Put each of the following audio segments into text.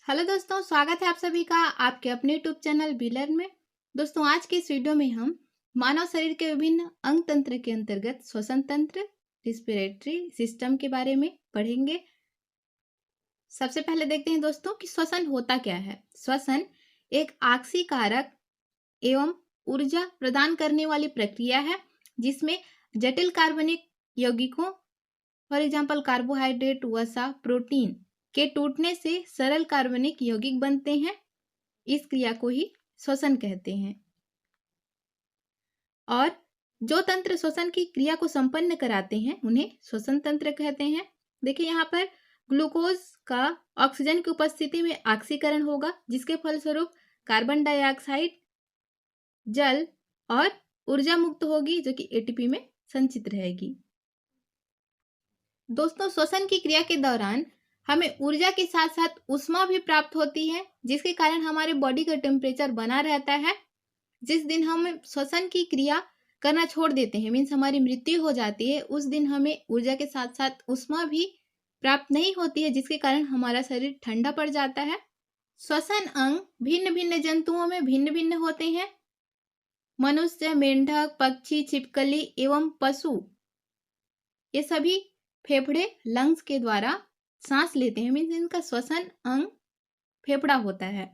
Hello दोस्तों, स्वागत है आप सभी का आपके अपने यूट्यूब चैनल बी लर्न में। दोस्तों, आज के इस वीडियो में हम मानव शरीर के विभिन्न अंग तंत्र के अंतर्गत श्वसन तंत्र, रिस्पिरेटरी सिस्टम के बारे में पढ़ेंगे। सबसे पहले देखते हैं दोस्तों कि श्वसन होता क्या है। श्वसन एक आक्सीकारक एवं ऊर्जा प्रदान करने वाली प्रक्रिया है जिसमें जटिल कार्बनिक यौगिकों, फॉर एग्जाम्पल कार्बोहाइड्रेट, वसा, प्रोटीन के टूटने से सरल कार्बनिक यौगिक बनते हैं। इस क्रिया को ही श्वसन कहते हैं। और जो तंत्र श्वसन की क्रिया को संपन्न कराते हैं उन्हें श्वसन तंत्र कहते हैं। देखिए, यहाँ पर ग्लूकोज का ऑक्सीजन की उपस्थिति में ऑक्सीकरण होगा जिसके फलस्वरूप कार्बन डाइऑक्साइड, जल और ऊर्जा मुक्त होगी जो कि एटीपी में संचित रहेगी। दोस्तों, श्वसन की क्रिया के दौरान हमें ऊर्जा के साथ साथ ऊष्मा भी प्राप्त होती है जिसके कारण हमारे बॉडी का टेम्परेचर बना रहता है। जिस दिन हम श्वसन की क्रिया करना छोड़ देते हैं, मीन्स हमारी मृत्यु हो जाती है, उस दिन हमें ऊर्जा के साथ साथ ऊष्मा भी प्राप्त नहीं होती है जिसके कारण हमारा शरीर ठंडा पड़ जाता है। श्वसन अंग भिन्न भिन्न जंतुओं में भिन्न भिन्न होते हैं। मनुष्य, मेंढक, पक्षी, छिपकली एवं पशु ये सभी फेफड़े, लंग्स के द्वारा सांस लेते हैं, मीन्स इनका श्वसन अंग फेफड़ा होता है।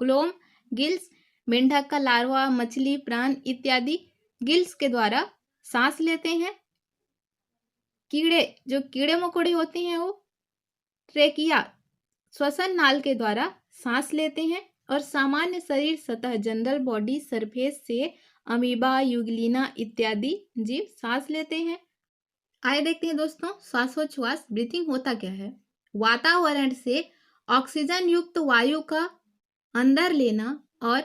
क्लोम, गिल्स, मेंढक का लार्वा, मछली, प्राण इत्यादि गिल्स के द्वारा सांस लेते हैं। कीड़े, जो कीड़े मकोड़े होते हैं, वो ट्रेकिया श्वसन नाल के द्वारा सांस लेते हैं। और सामान्य शरीर सतह, जनरल बॉडी सरफेस से अमीबा, यूग्लिना इत्यादि जीव सांस लेते हैं। आइए देखते हैं दोस्तों, श्वासोच्छ्वास ब्रीथिंग होता क्या है। वातावरण से ऑक्सीजन युक्त वायु का अंदर लेना और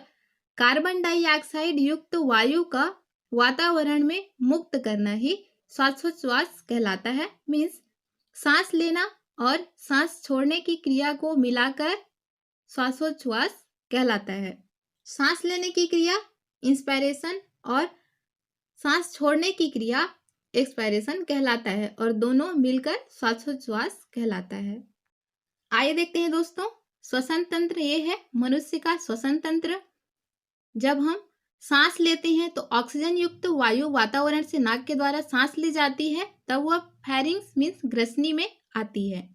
कार्बन डाइऑक्साइड युक्त वायु का वातावरण में मुक्त करना ही श्वासोच्छ्वास कहलाता है। मीन्स सांस लेना और सांस छोड़ने की क्रिया को मिलाकर श्वासोच्छ्वास कहलाता है। सांस लेने की क्रिया इंस्पायरेशन और सांस छोड़ने की क्रिया एक्सपायरेशन कहलाता है और दोनों मिलकर श्वासोच्छ्वास कहलाता है। आइए देखते हैं दोस्तों, श्वसन तंत्र ये है मनुष्य का श्वसन तंत्र। जब हम सांस लेते हैं तो ऑक्सीजन युक्त वायु वातावरण से नाक के द्वारा सांस ली जाती है, तब वह फेरिंक्स मीन्स ग्रसनी में आती है।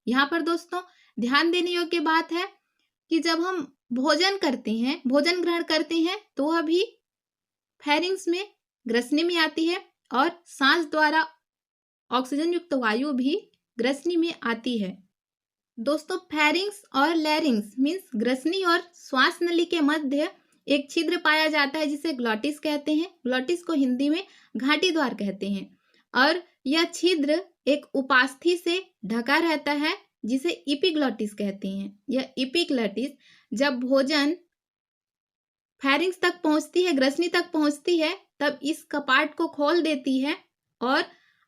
यहाँ पर दोस्तों ध्यान देने योग्य बात है कि जब हम भोजन ग्रहण करते हैं तो वह भी फेरिंक्स में ग्रसनी में आती है और सांस द्वारा ऑक्सीजन युक्त वायु भी ग्रसनी में आती है। दोस्तों, फेरिंक्स और लैरिंक्स मीन्स ग्रसनी और श्वास नली के मध्य एक छिद्र पाया जाता है जिसे ग्लॉटिस कहते हैं। ग्लॉटिस को हिंदी में घाटी द्वार कहते हैं और यह छिद्र एक उपास्थि से ढका रहता है जिसे इपिग्लॉटिस कहते हैं। यह इपिग्लॉटिस जब भोजन फेरिंक्स तक पहुंचती है, ग्रसनी तक पहुंचती है, तब इस कपाट को खोल देती है और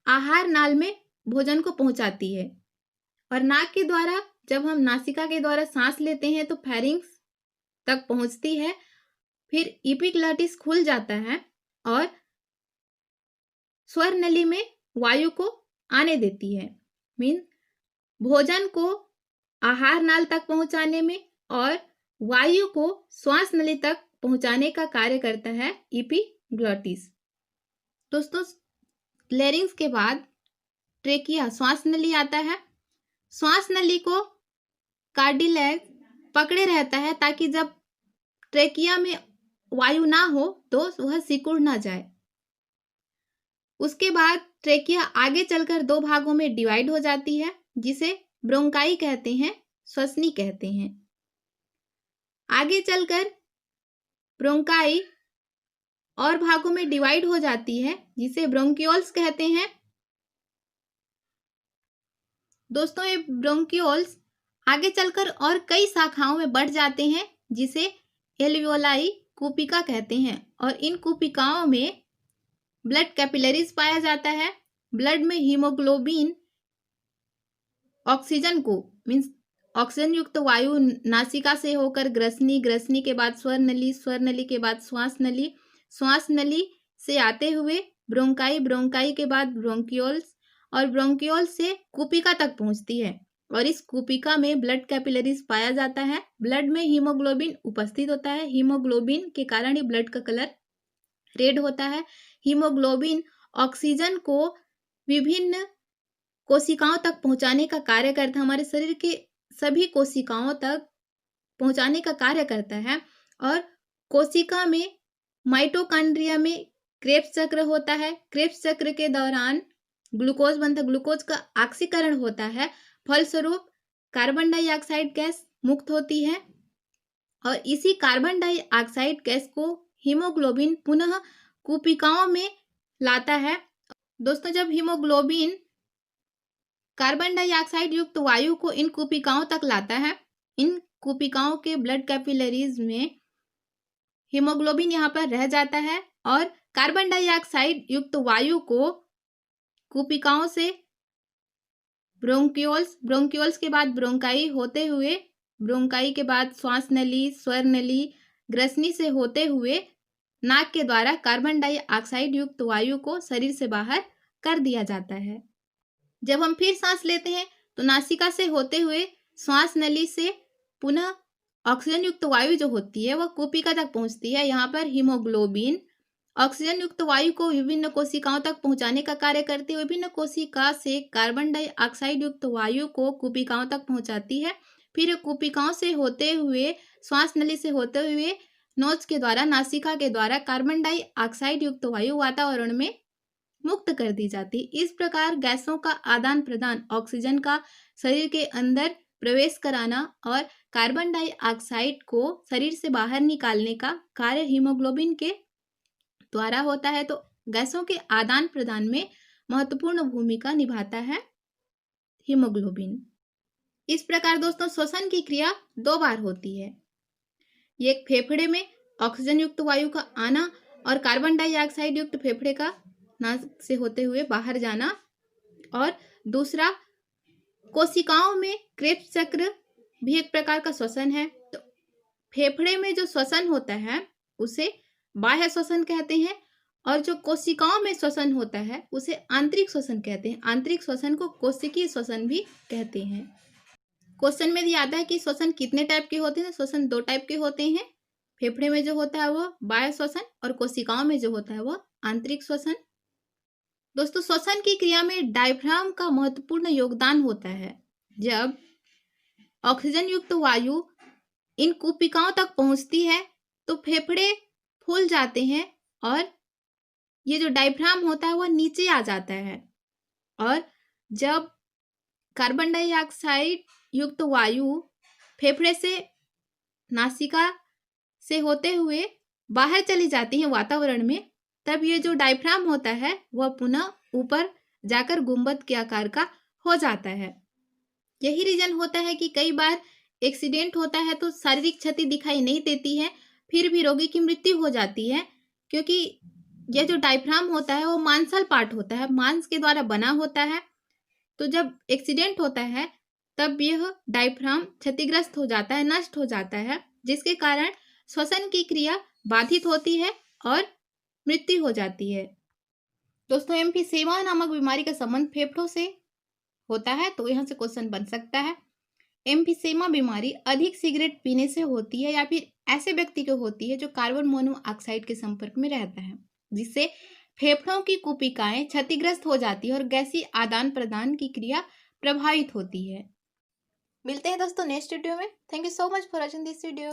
आहार नाल में भोजन को पहुंचाती है। और नाक के द्वारा जब हम नासिका के द्वारा सांस लेते हैं तो फेरिंक्स तक पहुंचती है, फिर इपिग्लॉटिस खुल जाता है और स्वर नली में वायु को आने देती है। मीन भोजन को आहार नाल तक पहुंचाने में और वायु को श्वास नली तक पहुंचाने का कार्य करता है इपिग्लॉटिस। दोस्तों, लैरिंग्स के बाद ट्रेकिया श्वास नली आता है। श्वास नली को कार्डिलैक्स पकड़े रहता है ताकि जब ट्रेकिया में वायु ना हो तो वह सिकुड़ ना जाए। उसके बाद ट्रेकिया आगे चलकर दो भागों में डिवाइड हो जाती है जिसे ब्रोंकाई कहते हैं, श्वसनी कहते हैं। आगे चलकर ब्रोंकाई और भागों में डिवाइड हो जाती है जिसे ब्रोंकियोल्स कहते हैं। दोस्तों, ये ब्रोंकियोल्स आगे चलकर और कई शाखाओं में बढ़ जाते हैं जिसे एल्वियोलाई कूपिका कहते हैं और इन कूपिकाओं में ब्लड कैपिलरीज पाया जाता है। ब्लड में हीमोग्लोबिन ऑक्सीजन को मीन्स ऑक्सीजन युक्त वायु नासिका से होकर ग्रसनी के बाद स्वर नली के बाद श्वास नली से आते हुए ब्रोंकाई के बाद ब्रोंकियोल्स और ब्रोंकियोल से कूपिका तक पहुंचती है। और इस कूपिका में ब्लड कैपिलरीज पाया जाता है। ब्लड में हीमोग्लोबिन उपस्थित होता है। हीमोग्लोबिन के कारण ही ब्लड का कलर रेड होता है। हीमोग्लोबिन ऑक्सीजन को विभिन्न कोशिकाओं तक पहुंचाने का कार्य करता है, हमारे शरीर के सभी कोशिकाओं तक पहुंचाने का कार्य करता है। और कोशिका में माइटोकॉन्ड्रिया में क्रेब्स चक्र होता है। क्रेब्स चक्र के दौरान ग्लूकोज बनता है, ग्लूकोज का ऑक्सीकरण होता है, फलस्वरूप कार्बन डाइऑक्साइड गैस मुक्त होती है और इसी कार्बन डाइऑक्साइड गैस को हीमोग्लोबिन पुनः कूपिकाओं में लाता है। दोस्तों, जब हीमोग्लोबिन कार्बन डाइऑक्साइड युक्त वायु को इन कूपिकाओं तक लाता है, इन कूपिकाओं के ब्लड कैपिलरीज में हीमोग्लोबिन यहाँ पर रह जाता है और कार्बन डाइऑक्साइड युक्त वायु को कूपिकाओं से ब्रोंक्यूल्स के बाद ब्रोंकाई होते हुए, ब्रोंकाई के बाद श्वास नली, स्वर नली, ग्रसनी से होते हुए नाक के द्वारा कार्बन डाइऑक्साइड युक्त वायु को शरीर से बाहर कर दिया जाता है। जब हम फिर सांस लेते हैं तो नासिका से होते हुए श्वास नली से पुनः ऑक्सीजन युक्त वायु जो होती है वह कूपिका तक पहुंचती है। यहाँ पर हीमोग्लोबिन ऑक्सीजन युक्त वायु को विभिन्न कोशिकाओं तक पहुंचाने का कार्य करती है। विभिन्न कोशिका से कार्बन डाइऑक्साइड युक्त वायु को कूपिकाओं तक पहुंचाती है। फिर कूपिकाओं से होते हुए, श्वास नली से होते हुए नोज के द्वारा, नासिका के द्वारा कार्बन डाइऑक्साइड युक्त वायु वातावरण में मुक्त कर दी जाती है। इस प्रकार गैसों का आदान प्रदान, ऑक्सीजन का शरीर के अंदर प्रवेश कराना और कार्बन डाइऑक्साइड को शरीर से बाहर निकालने का कार्य हीमोग्लोबिन के द्वारा होता है। तो गैसों के आदान प्रदान में महत्वपूर्ण भूमिका निभाता है हीमोग्लोबिन। इस प्रकार दोस्तों श्वसन की क्रिया 2 बार होती है। एक फेफड़े में ऑक्सीजन युक्त वायु का आना और कार्बन डाइऑक्साइड युक्त फेफड़े का नाक से होते हुए बाहर जाना, और दूसरा कोशिकाओं में क्रेब्स चक्र भी एक प्रकार का श्वसन है। तो फेफड़े में जो श्वसन होता है उसे बाह्य श्वसन कहते हैं और जो कोशिकाओं में श्वसन होता है उसे आंतरिक श्वसन कहते हैं। आंतरिक श्वसन को कोशिकीय श्वसन भी कहते हैं। क्वेश्चन में दिया आता है कि श्वसन कितने टाइप के होते हैं। श्वसन 2 टाइप के होते हैं। फेफड़े में जो होता है वो बाह्य श्वसन और कोशिकाओं में जो होता है वो आंतरिक श्वसन। दोस्तों, श्वसन की क्रिया में डायफ्राम का महत्वपूर्ण योगदान होता है। जब ऑक्सीजन युक्त वायु इन कूपिकाओं तक पहुंचती है तो फेफड़े फूल जाते हैं और ये जो डायफ्राम होता है वह नीचे आ जाता है, और जब कार्बन डाइऑक्साइड युक्त वायु फेफड़े से, नासिका से होते हुए बाहर चली जाती है वातावरण में, तब ये जो डायफ्राम होता है वह पुनः ऊपर जाकर गुंबद के आकार का हो जाता है। यही रीजन होता है कि कई बार एक्सीडेंट होता है तो शारीरिक क्षति दिखाई नहीं देती है, फिर भी रोगी की मृत्यु हो जाती है, क्योंकि यह जो डायफ्राम होता है वो मांसल पार्ट होता है, मांस के द्वारा बना होता है। तो जब एक्सीडेंट होता है तब यह डायफ्राम क्षतिग्रस्त हो जाता है, नष्ट हो जाता है, जिसके कारण श्वसन की क्रिया बाधित होती है और मृत्यु हो जाती है। दोस्तों, एम्फीसेमा नामक बीमारी का संबंध फेफड़ों से होता है, तो यहाँ से क्वेश्चन बन सकता है। एम्फीसेमा बीमारी अधिक सिगरेट पीने से होती है या फिर ऐसे व्यक्ति को होती है जो कार्बन मोनोऑक्साइड के संपर्क में रहता है, जिससे फेफड़ों की कूपिकाएं क्षतिग्रस्त हो जाती है और गैसीय आदान प्रदान की क्रिया प्रभावित होती है। मिलते हैं दोस्तों नेक्स्ट वीडियो में। Thank you so much for watching this video.